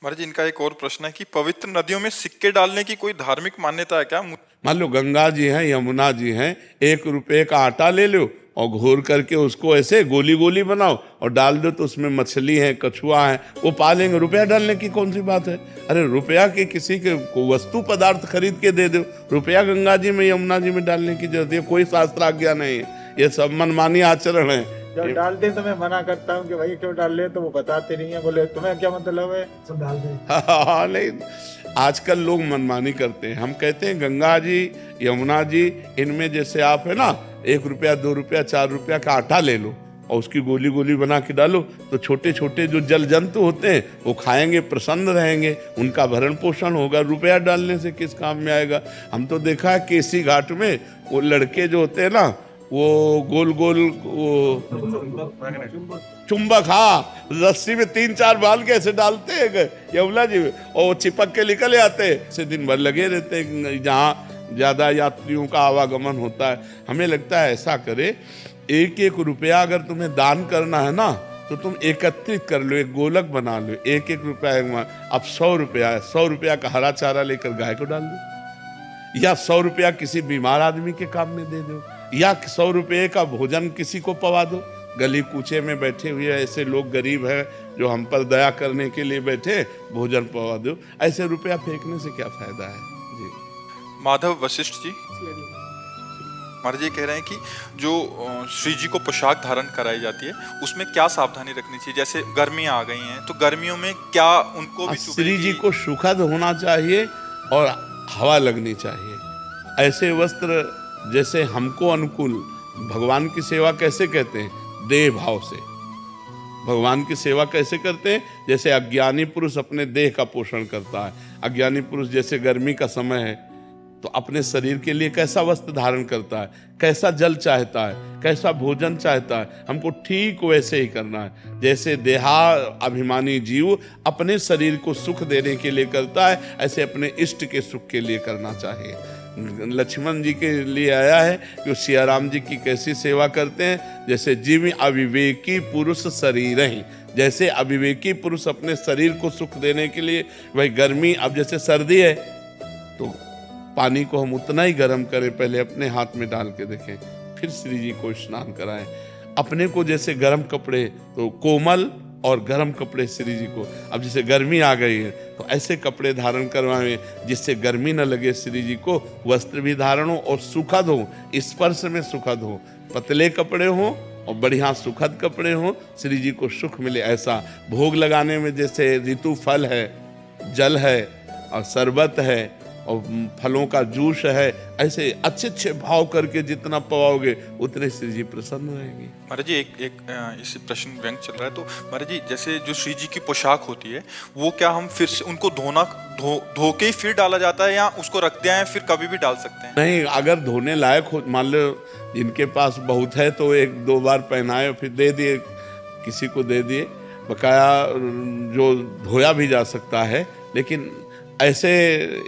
महाराज इनका एक और प्रश्न है कि पवित्र नदियों में सिक्के डालने की कोई धार्मिक मान्यता है क्या? मान लो गंगा जी हैं, यमुना जी हैं, 1 रुपए का आटा ले लो और घोर करके उसको ऐसे गोली गोली बनाओ और डाल दो, तो उसमें मछली है, कछुआ है, वो पालेंगे। रुपया डालने की कौन सी बात है? अरे रुपया के किसी के को वस्तु पदार्थ खरीद के दे दो, रुपया गंगा जी में यमुना जी में डालने की जरूरत है? कोई शास्त्र आज्ञा नहीं है, ये सब मनमानी आचरण है। जब डालते तो मैं मना करता हूँ कि भाई क्यों डाल रहे, तो वो बताते नहीं है, बोले तुम्हें क्या मतलब है, सब डाल दे। नहीं, आजकल लोग मनमानी करते हैं। हम कहते हैं गंगा जी, यमुना जी, इनमें जैसे आप है ना 1 रुपया 2 रुपया 4 रुपया का आटा ले लो और उसकी गोली गोली बना के डालो, तो छोटे छोटे जो जल जंतु होते हैं वो खाएंगे, प्रसन्न रहेंगे, उनका भरण पोषण होगा। रुपया डालने से किस काम में आएगा? हम तो देखा है केसी घाट में वो लड़के जो होते हैं ना, वो गोल गोल वो चुंबक, हाँ, रस्सी में 3-4 बाल के ऐसे डालते हैं यमुना जी में और चिपक के निकल आते हैं। से दिन भर लगे रहते हैं जहाँ ज्यादा यात्रियों का आवागमन होता है। हमें लगता है ऐसा करे, 1-1 रुपया अगर तुम्हें दान करना है ना, तो तुम एकत्रित कर लो, एक गोलक बना लो, 1-1 रुपया। अब 100 रुपया है, 100 रुपया का हरा चारा लेकर गाय को डाल दो, या 100 रुपया किसी बीमार आदमी के काम में दे दो, या 100 रुपये का भोजन किसी को पवा दो। गली कूचे में बैठे हुए ऐसे लोग गरीब हैं जो हम पर दया करने के लिए बैठे, भोजन पवा दो। ऐसे रुपया फेंकने से क्या फायदा है जी। माधव वशिष्ठ जी महाराज ये कह रहे हैं कि जो श्री जी को पोशाक धारण कराई जाती है उसमें क्या सावधानी रखनी चाहिए? जैसे गर्मियां आ गई हैं तो गर्मियों में क्या उनको भी श्री जी को सुखद होना चाहिए और हवा लगनी चाहिए। ऐसे वस्त्र जैसे हमको अनुकूल, भगवान की सेवा कैसे कहते हैं? देह भाव से। भगवान की सेवा कैसे करते हैं? जैसे अज्ञानी पुरुष अपने देह का पोषण करता है। अज्ञानी पुरुष जैसे गर्मी का समय है तो अपने शरीर के लिए कैसा वस्त्र धारण करता है, कैसा जल चाहता है, कैसा भोजन चाहता है, हमको ठीक वैसे ही करना है। जैसे देहा अभिमानी जीव अपने शरीर को सुख देने के लिए करता है, ऐसे अपने इष्ट के सुख के लिए करना चाहिए। लक्ष्मण जी के लिए आया है कि सिया राम जी की कैसी सेवा करते हैं, जैसे जीव अविवेकी पुरुष शरीर ही। जैसे अविवेकी पुरुष अपने शरीर को सुख देने के लिए, वही गर्मी, अब जैसे सर्दी है तो पानी को हम उतना ही गर्म करें, पहले अपने हाथ में डाल के देखें, फिर श्री जी को स्नान कराएं। अपने को जैसे गर्म कपड़े तो कोमल और गर्म कपड़े श्री जी को, अब जैसे गर्मी आ गई है तो ऐसे कपड़े धारण करवाएं जिससे गर्मी न लगे श्री जी को। वस्त्र भी धारण हो और सुखद हो, स्पर्श में सुखद हो, पतले कपड़े हो और बढ़िया सुखद कपड़े हो, श्री जी को सुख मिले ऐसा। भोग लगाने में जैसे ऋतु फल है, जल है और शरबत है और फलों का जूस है, ऐसे अच्छे अच्छे भाव करके जितना पवाओगे उतने श्री जी प्रसन्न रहेंगे। महाराज जी एक इस प्रश्न व्यंग चल रहा है, तो महाराज जी जैसे जो श्री जी की पोशाक होती है वो क्या हम फिर से उनको धो के ही फिर डाला जाता है या उसको रखते हैं फिर कभी भी डाल सकते हैं? नहीं, अगर धोने लायक हो, मान लो जिनके पास बहुत है तो 1-2 बार पहनाए फिर दे दिए, किसी को दे दिए, बकाया जो धोया भी जा सकता है। लेकिन ऐसे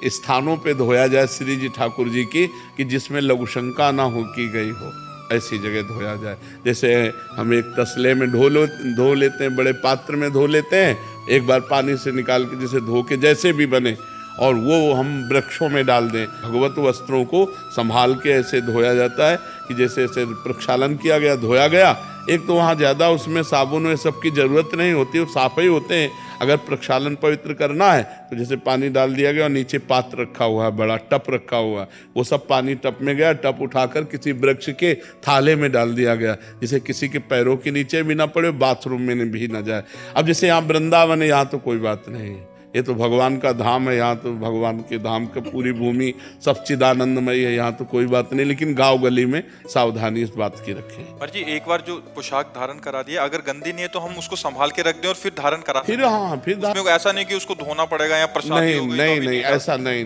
स्थानों पे धोया जाए श्री जी ठाकुर जी की कि जिसमें लघुशंका ना हो की गई हो, ऐसी जगह धोया जाए। जैसे हम एक तसले में धो लेते हैं, बड़े पात्र में धो लेते हैं, एक बार पानी से निकाल के जैसे धो के जैसे भी बने, और वो हम वृक्षों में डाल दें। भगवत वस्त्रों को संभाल के ऐसे धोया जाता है कि जैसे ऐसे प्रक्षालन किया गया, धोया गया। एक तो वहाँ ज़्यादा उसमें साबुन व सब की ज़रूरत नहीं होती, वो साफ ही होते हैं। अगर प्रक्षालन पवित्र करना है तो जैसे पानी डाल दिया गया और नीचे पात्र रखा हुआ है, बड़ा टप रखा हुआ है, वो सब पानी टप में गया, टप उठाकर किसी वृक्ष के थाले में डाल दिया गया, जिसे किसी के पैरों के नीचे भी ना पड़े, बाथरूम में भी ना जाए। अब जैसे यहाँ वृंदावन है, यहाँ तो कोई बात नहीं है, ये तो भगवान का धाम है, यहाँ तो भगवान के धाम का पूरी भूमि सब चिदानंदमयी है, यहाँ तो कोई बात नहीं। लेकिन गांव गली में सावधानी इस बात की रखें। पर जी एक बार जो पोशाक धारण करा दिया, अगर गंदी नहीं है तो हम उसको संभाल के रख दें और फिर धारण करा फिर, हाँ, फिर ऐसा नहीं कि उसको धोना पड़ेगा या प्रसाद नहीं, ऐसा नहीं,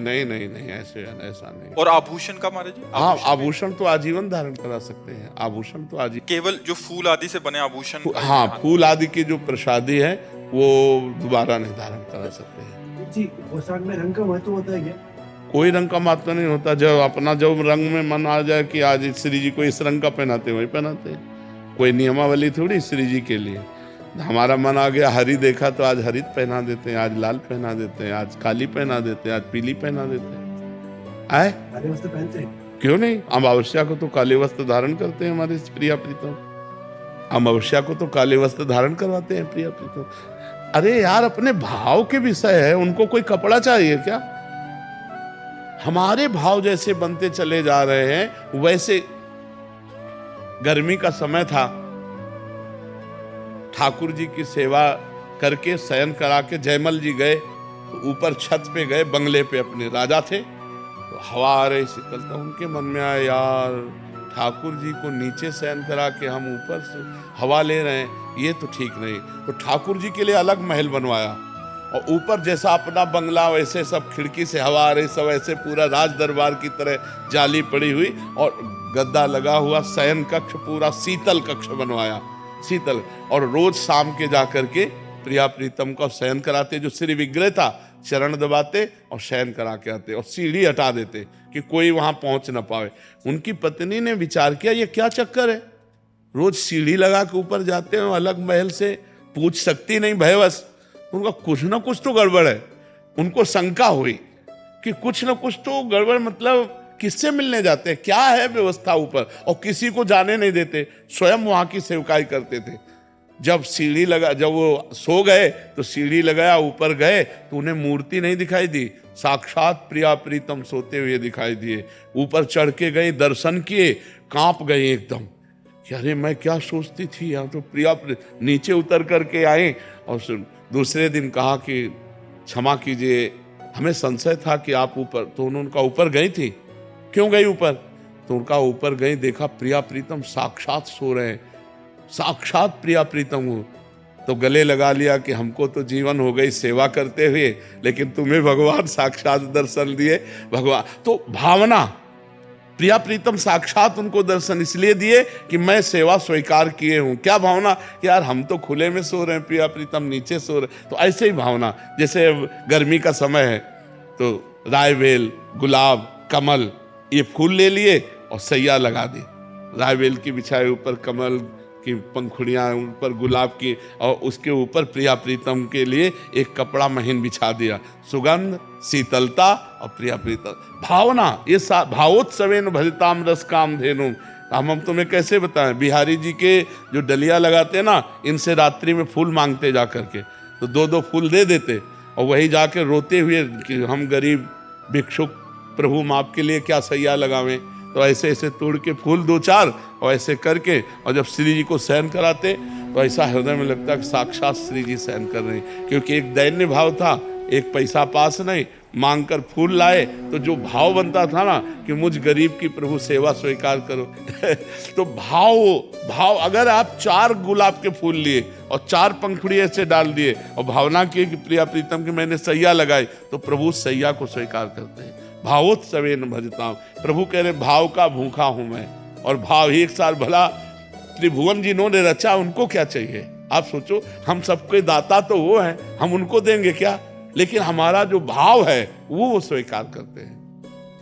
ऐसा नहीं। और आभूषण का महाराज जी? हाँ, आभूषण तो आजीवन धारण करा सकते हैं, आभूषण तो आजीवन। केवल जो फूल आदि से बने आभूषण? हाँ, फूल आदि की जो प्रसादी है वो दोबारा नहीं धारण करा सकते हैं जी। पोशाक में रंग का महत्व होता है क्या? कोई रंग का महत्व नहीं होता। जब अपना जब रंग में मन आ जाए कि आज श्री जी को इस रंग का पहनाते वही पहनाते हैं, कोई नियमावली थोड़ी श्री जी के लिए। हमारा मन आ गया, हरी देखा तो आज हरित पहना देते हैं, आज लाल पहना देते हैं, आज काली पहना देते हैं, आज पीली पहना देते हैं। आए काले वस्त्र पहनते हैं, क्यों नहीं? अमावस्या को तो काले वस्त्र धारण करते हैं हमारे प्रिया प्रीतम, अमावस्या को तो काले वस्त्र धारण करवाते हैं प्रिया प्रीतम। अरे यार, अपने भाव के विषय है, उनको कोई कपड़ा चाहिए क्या? हमारे भाव जैसे बनते चले जा रहे हैं। वैसे गर्मी का समय था, ठाकुर जी की सेवा करके शयन करा के जयमल जी गए, तो ऊपर छत पे गए, बंगले पे अपने राजा थे, तो हवा आ रही शीतलता, उनके मन में आया यार ठाकुर जी को नीचे शयन करा के हम ऊपर से हवा ले रहे हैं, ये तो ठीक नहीं। तो ठाकुर जी के लिए अलग महल बनवाया, और ऊपर जैसा अपना बंगला वैसे सब खिड़की से हवा आ रही, सब ऐसे पूरा राज दरबार की तरह जाली पड़ी हुई और गद्दा लगा हुआ शयन कक्ष, पूरा शीतल कक्ष बनवाया, शीतल। और रोज शाम के जा करके प्रिया प्रीतम का शयन कराते, जो श्री विग्रह था चरण दबाते और शयन करा के आते, और सीढ़ी हटा देते कि कोई वहां पहुंच ना पावे। उनकी पत्नी ने विचार किया ये क्या चक्कर है, रोज सीढ़ी लगा के ऊपर जाते हैं, अलग महल से पूछ सकती नहीं भयवश, उनका कुछ ना कुछ तो गड़बड़ है। उनको शंका हुई कि कुछ ना कुछ तो गड़बड़, मतलब किससे मिलने जाते हैं, क्या है व्यवस्था ऊपर, और किसी को जाने नहीं देते, स्वयं वहां की सेवकाई करते थे। जब सीढ़ी लगा, जब वो सो गए तो सीढ़ी लगाया, ऊपर गए तो उन्हें मूर्ति नहीं दिखाई दी, साक्षात प्रिया प्रीतम सोते हुए दिखाई दिए। ऊपर चढ़ के गए, दर्शन किए, कांप गए एकदम कि अरे मैं क्या सोचती थी, यहाँ तो प्रिया। नीचे उतर करके आए और दूसरे दिन कहा कि क्षमा कीजिए, हमें संशय था कि आप ऊपर, तो उनका ऊपर गई थी। क्यों गई ऊपर? तो उनका ऊपर गई, देखा प्रिया प्रीतम साक्षात सो रहे हैं, साक्षात प्रिया प्रीतम हो। तो गले लगा लिया कि हमको तो जीवन हो गई सेवा करते हुए, लेकिन तुम्हें भगवान साक्षात दर्शन दिए। भगवान तो भावना, प्रिया प्रीतम साक्षात उनको दर्शन इसलिए दिए कि मैं सेवा स्वीकार किए हूं। क्या भावना? यार हम तो खुले में सो रहे हैं, प्रिया प्रीतम नीचे सो रहे। तो ऐसे ही भावना, जैसे गर्मी का समय है तो रायबेल, गुलाब, कमल, ये फूल ले लिए और सैया लगा दी, रायबेल की बिछाए, ऊपर कमल की पंखुड़ियाँ, ऊपर गुलाब की, और उसके ऊपर प्रिया प्रीतम के लिए एक कपड़ा महीन बिछा दिया। सुगंध, शीतलता और प्रिया प्रीतम भावना, ये भावोत्सवेन भजताम रस काम धेनु। हम तुम्हें कैसे बताएं, बिहारी जी के जो डलिया लगाते हैं ना, इनसे रात्रि में फूल मांगते जा करके, तो 2-2 फूल दे देते, और वही जाके रोते हुए कि हम गरीब भिक्षुक, प्रभु हम आपके लिए क्या सैया लगावें। तो ऐसे ऐसे तोड़ के फूल 2-4 और ऐसे करके, और जब श्री जी को शयन कराते तो ऐसा हृदय में लगता कि साक्षात श्री जी शयन कर रहे हैं। क्योंकि एक दैन्य भाव था, एक पैसा पास नहीं, मांग कर फूल लाए, तो जो भाव बनता था ना कि मुझ गरीब की प्रभु सेवा स्वीकार करो तो भाव अगर आप 4 गुलाब के फूल लिए और 4 पंखुड़ी ऐसे डाल दिए और भावना की कि प्रिया प्रीतम की मैंने सैया लगाई, तो प्रभु सैया को स्वीकार करते हैं। भावोत्सवेन भजताम, प्रभु कह रहे भाव का भूखा हूं मैं, और भाव ही एक साल भला त्रिभुवन जिन्होंने रचा, उनको क्या चाहिए? आप सोचो, हम सबके दाता तो वो हैं, हम उनको देंगे क्या? लेकिन हमारा जो भाव है वो स्वीकार करते हैं।